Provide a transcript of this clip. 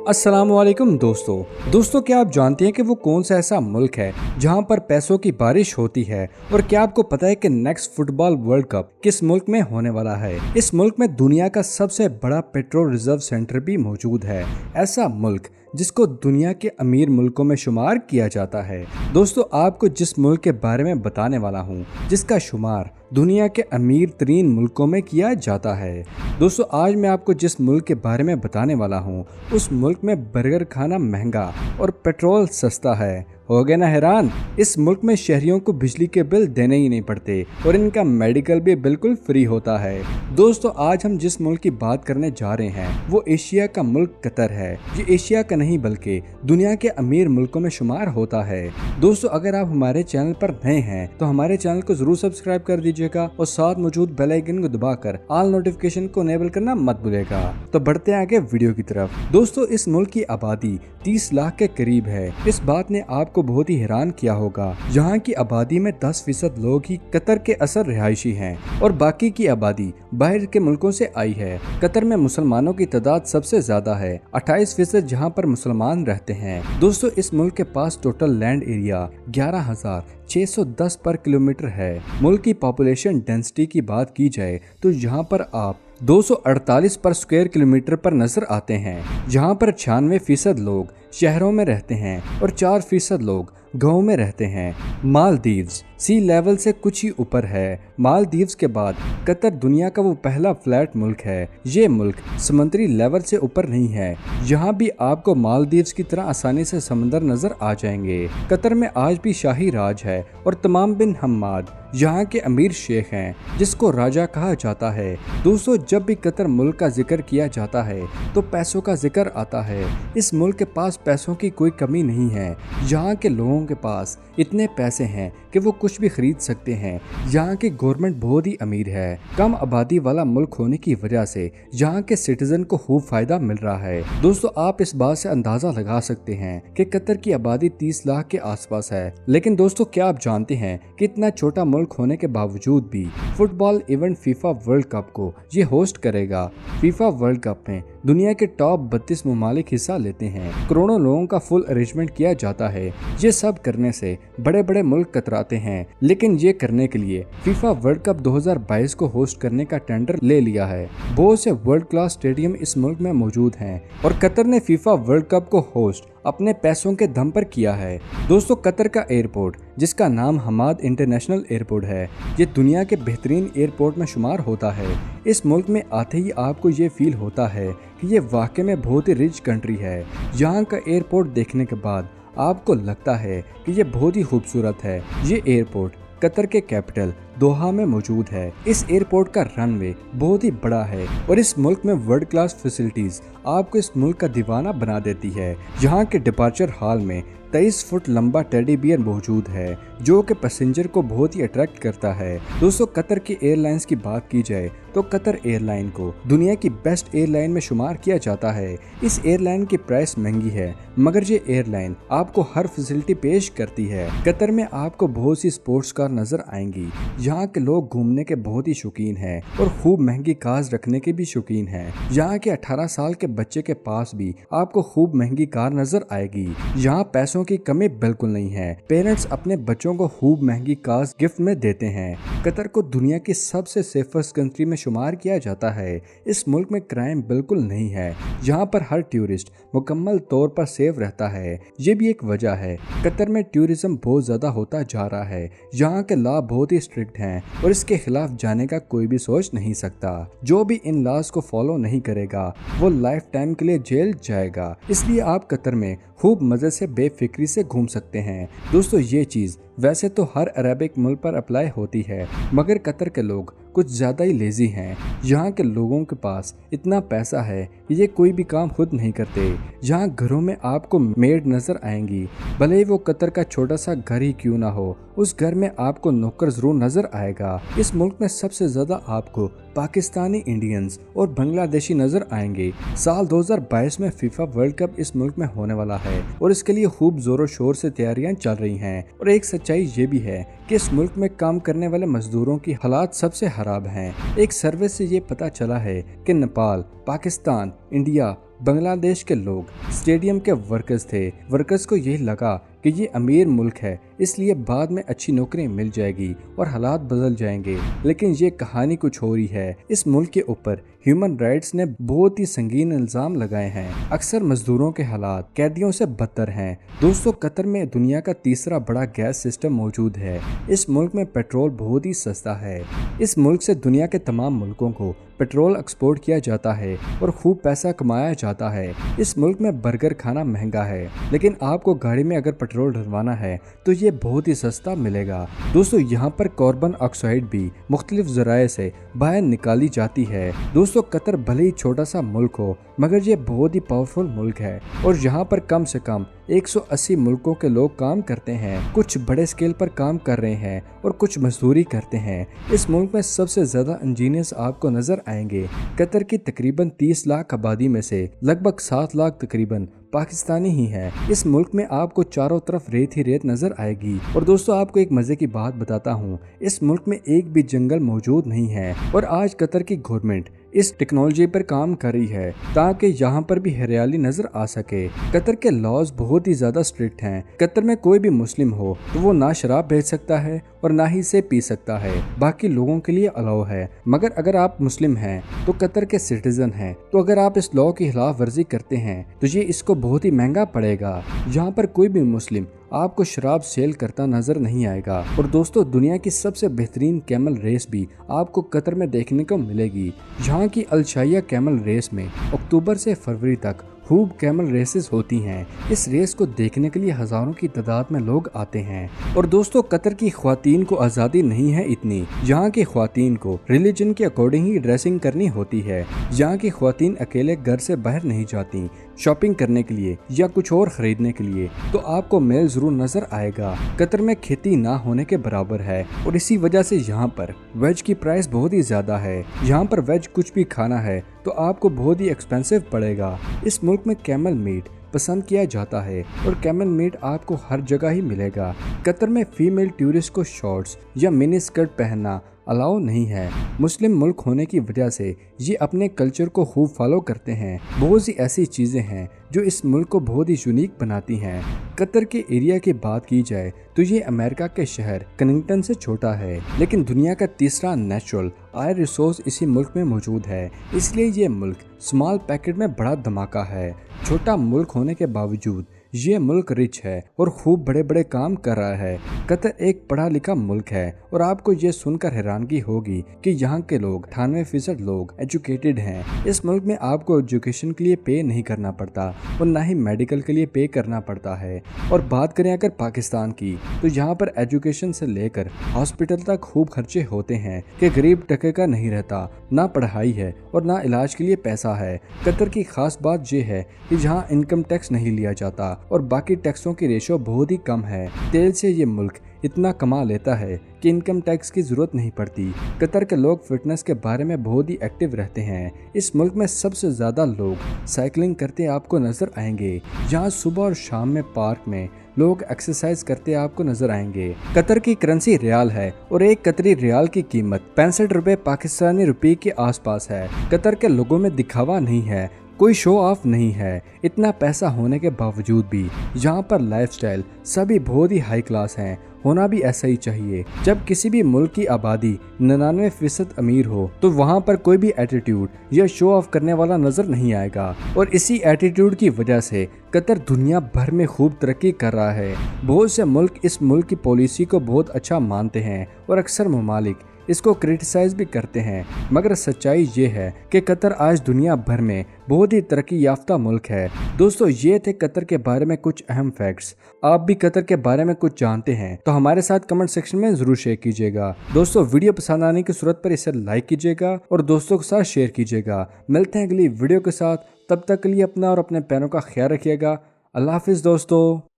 अस्सलामुअलैकुम दोस्तों क्या आप जानते हैं कि वो कौन सा ऐसा मुल्क है जहां पर पैसों की बारिश होती है? और क्या आपको पता है कि नेक्स्ट फुटबॉल वर्ल्ड कप किस मुल्क में होने वाला है? इस मुल्क में दुनिया का सबसे बड़ा पेट्रोल रिजर्व सेंटर भी मौजूद है। ऐसा मुल्क जिसको दुनिया के अमीर मुल्कों में शुमार किया जाता है। दोस्तों, आपको जिस मुल्क के बारे में बताने वाला हूँ जिसका शुमार दुनिया के अमीर तरीन मुल्कों में किया जाता है। दोस्तों, आज मैं आपको जिस मुल्क के बारे में बताने वाला हूँ उस मुल्क में बर्गर खाना महंगा और पेट्रोल सस्ता है। हो गए ना हैरान? इस मुल्क में शहरियों को बिजली के बिल देने ही नहीं पड़ते और इनका मेडिकल भी बिल्कुल फ्री होता है। दोस्तों, आज हम जिस मुल्क की बात करने जा रहे हैं वो एशिया का मुल्क कतर है। ये एशिया का नहीं बल्कि दुनिया के अमीर मुल्कों में शुमार होता है। दोस्तों, अगर आप हमारे चैनल पर नए हैं तो हमारे चैनल को जरूर सब्सक्राइब कर दीजिएगा और साथ मौजूद बेल आइकन को दबाकर ऑल नोटिफिकेशन को इनेबल करना मत भूलिएगा। तो बढ़ते हैं आगे वीडियो की तरफ। दोस्तों, इस मुल्क की आबादी 30 लाख के करीब है। इस बात ने आपको बहुत ही हैरान किया होगा। यहाँ की आबादी में 10% लोग ही कतर के असर रिहायशी हैं और बाकी की आबादी बाहर के मुल्कों से आई है। कतर में मुसलमानों की तादाद सबसे ज्यादा है, 28% जहाँ पर मुसलमान रहते हैं। दोस्तों, इस मुल्क के पास टोटल लैंड एरिया 11,610 पर किलोमीटर है। मुल्क की पॉपुलेशन डेंसिटी की बात की जाए तो यहाँ पर आप 248 पर स्क्वायर किलोमीटर पर नजर आते हैं, जहाँ पर 96% लोग शहरों में रहते हैं और 4% लोग गाँव में रहते हैं। मालदीव्स सी लेवल से कुछ ही ऊपर है। मालदीव्स के बाद कतर दुनिया का वो पहला फ्लैट मुल्क है। ये मुल्क समुद्री लेवल से ऊपर नहीं है। यहाँ भी आपको मालदीव्स की तरह आसानी से समंदर नजर आ जाएंगे। कतर में आज भी शाही राज है और तमाम बिन हम्माद यहाँ के अमीर शेख हैं जिसको राजा कहा जाता है। दोस्तों, जब भी कतर मुल्क का जिक्र किया जाता है तो पैसों का जिक्र आता है। इस मुल्क के पास पैसों की कोई कमी नहीं है। यहाँ के लोगों के पास इतने पैसे हैं कि वो कुछ भी खरीद सकते हैं। यहाँ की गवर्नमेंट बहुत ही अमीर है। कम आबादी वाला मुल्क होने की वजह से यहाँ के सिटीजन को खूब फायदा मिल रहा है। दोस्तों, आप इस बात से अंदाजा लगा सकते हैं कि कतर की आबादी 30 लाख के आसपास है। लेकिन दोस्तों, क्या आप जानते हैं कि इतना छोटा मुल्क होने के बावजूद भी football event FIFA world cup को ये होस्ट करेगा। फीफा वर्ल्ड कप में दुनिया के टॉप 32 ममालिक हिस्सा लेते हैं। करोड़ों लोगों का फुल अरेंजमेंट किया जाता है। ये सब करने से बड़े बड़े मुल्क कतराते हैं, लेकिन ये करने के लिए फीफा वर्ल्ड कप 2022 को होस्ट करने का टेंडर ले लिया है। बहुत से वर्ल्ड क्लास स्टेडियम इस मुल्क में मौजूद हैं और कतर ने फीफा वर्ल्ड कप को होस्ट अपने पैसों के दम पर किया है। दोस्तों, कतर का एयरपोर्ट जिसका नाम हमाद इंटरनेशनल एयरपोर्ट है, ये दुनिया के बेहतरीन एयरपोर्ट में शुमार होता है। इस मुल्क में आते ही आपको ये फील होता है कि ये वाकई में बहुत ही रिच कंट्री है। यहाँ का एयरपोर्ट देखने के बाद आपको लगता है कि ये बहुत ही खूबसूरत है। ये एयरपोर्ट कतर के कैपिटल दोहा में मौजूद है। इस एयरपोर्ट का रनवे बहुत ही बड़ा है और इस मुल्क में वर्ल्ड क्लास फैसिलिटीज आपको इस मुल्क का दीवाना बना देती है। यहाँ के डिपार्चर हॉल में 23 फुट लंबा टेडी बियर मौजूद है जो कि पैसेंजर को बहुत ही अट्रैक्ट करता है। दोस्तों, कतर की एयरलाइंस की बात की जाए तो कतर एयरलाइन को दुनिया की बेस्ट एयरलाइन में शुमार किया जाता है। इस एयरलाइन की प्राइस महंगी है मगर ये एयरलाइन आपको हर फैसिलिटी पेश करती है। कतर में आपको बहुत सी स्पोर्ट्स कार नजर आएंगी। यहाँ के लोग घूमने के बहुत ही शौकीन हैं और खूब महंगी कार्स रखने के भी शौकीन हैं। यहाँ के 18 साल के बच्चे के पास भी आपको खूब महंगी कार नजर आएगी। यहाँ पैसों की कमी बिल्कुल नहीं है। पेरेंट्स अपने बच्चों को खूब महंगी कार्स गिफ्ट में देते हैं। कतर को दुनिया की सबसे सेफेस्ट कंट्री में शुमार किया जाता है। इस मुल्क में क्राइम बिल्कुल नहीं है। यहाँ पर हर टूरिस्ट मुकम्मल तौर पर सेफ रहता है। ये भी एक वजह है कतर में टूरिज्म बहुत ज्यादा होता जा रहा है। यहाँ के लॉ बहुत ही स्ट्रिक्ट हैं और इसके खिलाफ जाने का कोई भी सोच नहीं सकता। जो भी इन लॉज को फॉलो नहीं करेगा वो लाइफ टाइम के लिए जेल जाएगा। इसलिए आप कतर में खूब मजे से बेफिक्री से घूम सकते हैं। दोस्तों, ये चीज वैसे तो हर अरेबिक मुल्क पर अप्लाई होती है मगर कतर के लोग कुछ ज्यादा ही लेजी हैं। यहाँ के लोगों के पास इतना पैसा है कि ये कोई भी काम खुद नहीं करते। यहाँ घरों में आपको मेड नजर आएंगी, भले ही वो कतर का छोटा सा घर ही क्यों ना हो, उस घर में आपको नौकर जरूर नजर आएगा। इस मुल्क में सबसे ज्यादा आपको पाकिस्तानी, इंडियंस और बांग्लादेशी नजर आएंगे। साल 2022 में फीफा वर्ल्ड कप इस मुल्क में होने वाला है और इसके लिए खूब जोरों शोर से तैयारियां चल रही हैं। और एक सच्चाई ये भी है कि इस मुल्क में काम करने वाले मजदूरों की हालात सबसे खराब हैं। एक सर्वे से ये पता चला है कि नेपाल, पाकिस्तान, इंडिया, بنگلہ دیش کے لوگ اسٹیڈیم کے ورکرز تھے۔ ورکرز کو یہ لگا کہ یہ امیر ملک ہے، اس لیے بعد میں اچھی نوکری مل جائے گی اور حالات بدل جائیں گے، لیکن یہ کہانی کچھ اور ہی ہے۔ اس ملک کے اوپر ہیومن رائٹس نے بہت ہی سنگین الزام لگائے ہیں۔ اکثر مزدوروں کے حالات قیدیوں سے بدتر ہیں۔ دوستو، قطر میں دنیا کا تیسرا بڑا گیس سسٹم موجود ہے۔ اس ملک میں پیٹرول بہت ہی سستا ہے۔ اس ملک سے دنیا کے تمام ملکوں کو پیٹرول ایکسپورٹ کیا جاتا ہے اور خوب پیسہ کمایا جاتا ہے۔ اس ملک میں برگر کھانا مہنگا ہے، لیکن آپ کو گاڑی میں اگر پیٹرول ڈلوانا ہے تو یہ بہت ہی سستا ملے گا۔ دوستو، یہاں پر کاربن آکسائڈ بھی مختلف ذرائع سے باہر نکالی جاتی ہے۔ دوستو، قطر بھلے ہی چھوٹا سا ملک ہو مگر یہ بہت ہی پاورفل ملک ہے اور یہاں پر کم سے کم 180 ملکوں کے لوگ کام کرتے ہیں۔ کچھ بڑے سکیل پر کام کر رہے ہیں اور کچھ مزدوری کرتے ہیں۔ اس ملک میں سب سے زیادہ انجینئرز آپ کو نظر آئیں گے۔ قطر کی تقریباً 30 لاکھ آبادی میں سے لگ بھگ 7 لاکھ تقریباً پاکستانی ہی ہیں۔ اس ملک میں آپ کو چاروں طرف ریت ہی ریت نظر آئے گی۔ اور دوستو، آپ کو ایک مزے کی بات بتاتا ہوں، اس ملک میں ایک بھی جنگل موجود نہیں ہے اور آج قطر کی گورنمنٹ اس ٹیکنالوجی پر کام کر رہی ہے تاکہ یہاں پر بھی ہریالی نظر آ سکے۔ قطر کے لاز بہت ہی زیادہ اسٹرکٹ ہیں۔ قطر میں کوئی بھی مسلم ہو تو وہ نہ شراب بیچ سکتا ہے اور نہ ہی اسے پی سکتا ہے، باقی لوگوں کے لیے الاؤ ہے۔ مگر اگر آپ مسلم ہیں تو قطر کے سٹیزن ہیں تو اگر آپ اس لاء کی خلاف ورزی کرتے ہیں تو یہ اس کو بہت ہی مہنگا پڑے گا۔ یہاں پر کوئی بھی مسلم آپ کو شراب سیل کرتا نظر نہیں آئے گا۔ اور دوستو، دنیا کی سب سے بہترین کیمل ریس بھی آپ کو قطر میں دیکھنے کو ملے گی۔ یہاں کی الشائیہ کیمل ریس میں اکتوبر سے فروری تک خوب کیمل ریسز ہوتی ہیں۔ اس ریس کو دیکھنے کے لیے ہزاروں کی تعداد میں لوگ آتے ہیں۔ اور دوستو، قطر کی خواتین کو آزادی نہیں ہے اتنی۔ یہاں کی خواتین کو ریلیجن کے اکارڈنگ ہی ڈریسنگ کرنی ہوتی ہے۔ یہاں کی خواتین اکیلے گھر سے باہر نہیں جاتی شاپنگ کرنے کے لیے یا کچھ اور خریدنے کے لیے، تو آپ کو میل ضرور نظر آئے گا۔ قطر میں کھیتی نہ ہونے کے برابر ہے اور اسی وجہ سے یہاں پر ویج کی پرائس بہت ہی زیادہ ہے۔ یہاں پر ویج کچھ بھی کھانا ہے تو آپ کو بہت ہی ایکسپینسو پڑے گا۔ اس ملک میں کیمل میٹ پسند کیا جاتا ہے اور کیمل میٹ آپ کو ہر جگہ ہی ملے گا۔ قطر میں فیمیل ٹورسٹ کو شارٹس یا منی اسکرٹ پہننا الاؤ نہیں ہے۔ مسلم ملک ہونے کی وجہ سے یہ اپنے کلچر کو خوب فالو کرتے ہیں۔ بہت سی ایسی چیزیں ہیں جو اس ملک کو بہت ہی یونیک بناتی ہیں۔ قطر کے ایریا کی بات کی جائے تو یہ امریکہ کے شہر کننگٹن سے چھوٹا ہے، لیکن دنیا کا تیسرا نیچرل آئل ریسورس اسی ملک میں موجود ہے۔ اس لیے یہ ملک سمال پیکٹ میں بڑا دھماکہ ہے۔ چھوٹا ملک ہونے کے باوجود یہ ملک رچ ہے اور خوب بڑے بڑے کام کر رہا ہے۔ قطر ایک پڑھا لکھا ملک ہے اور آپ کو یہ سن کر حیرانگی ہوگی کہ یہاں کے لوگ 98% لوگ ایجوکیٹڈ ہیں۔ اس ملک میں آپ کو ایجوکیشن کے لیے پے نہیں کرنا پڑتا اور نہ ہی میڈیکل کے لیے پے کرنا پڑتا ہے۔ اور بات کریں اگر پاکستان کی تو یہاں پر ایجوکیشن سے لے کر ہاسپٹل تک خوب خرچے ہوتے ہیں کہ غریب ٹکے کا نہیں رہتا، نہ پڑھائی ہے اور نہ علاج کے لیے پیسہ ہے۔ قطر کی خاص بات یہ ہے کہ یہاں انکم ٹیکس نہیں لیا جاتا اور باقی ٹیکسوں کی ریشو بہت ہی کم ہے۔ تیل سے یہ ملک اتنا کما لیتا ہے کہ انکم ٹیکس کی ضرورت نہیں پڑتی۔ قطر کے لوگ فٹنس کے بارے میں بہت ہی ایکٹیو رہتے ہیں۔ اس ملک میں سب سے زیادہ لوگ سائیکلنگ کرتے آپ کو نظر آئیں گے۔ یہاں صبح اور شام میں پارک میں لوگ ایکسرسائز کرتے آپ کو نظر آئیں گے۔ قطر کی کرنسی ریال ہے اور ایک قطری ریال کی قیمت 65 روپے پاکستانی روپے کے آس پاس ہے۔ قطر کے لوگوں میں دکھاوا نہیں ہے، کوئی شو آف نہیں ہے۔ اتنا پیسہ ہونے کے باوجود بھی یہاں پر لائف سٹائل سبھی بہت ہی ہائی کلاس ہیں، ہونا بھی ایسا ہی چاہیے۔ جب کسی بھی ملک کی آبادی 99% امیر ہو تو وہاں پر کوئی بھی ایٹیٹیوڈ یا شو آف کرنے والا نظر نہیں آئے گا، اور اسی ایٹیٹیوڈ کی وجہ سے قطر دنیا بھر میں خوب ترقی کر رہا ہے۔ بہت سے ملک اس ملک کی پالیسی کو بہت اچھا مانتے ہیں اور اکثر ممالک اس کو کرٹیسائز بھی کرتے ہیں، مگر سچائی یہ ہے کہ قطر آج دنیا بھر میں بہت ہی ترقی یافتہ ملک ہے۔ دوستو، یہ تھے قطر کے بارے میں کچھ اہم فیکٹس۔ آپ بھی قطر کے بارے میں کچھ جانتے ہیں تو ہمارے ساتھ کمنٹ سیکشن میں ضرور شیئر کیجیے گا۔ دوستو، ویڈیو پسند آنے کی صورت پر اسے لائک کیجیے گا اور دوستوں کے ساتھ شیئر کیجیے گا۔ ملتے ہیں اگلی ویڈیو کے ساتھ، تب تک کے لیے اپنا اور اپنے پیروں کا خیال رکھیے گا۔ اللہ حافظ دوستو۔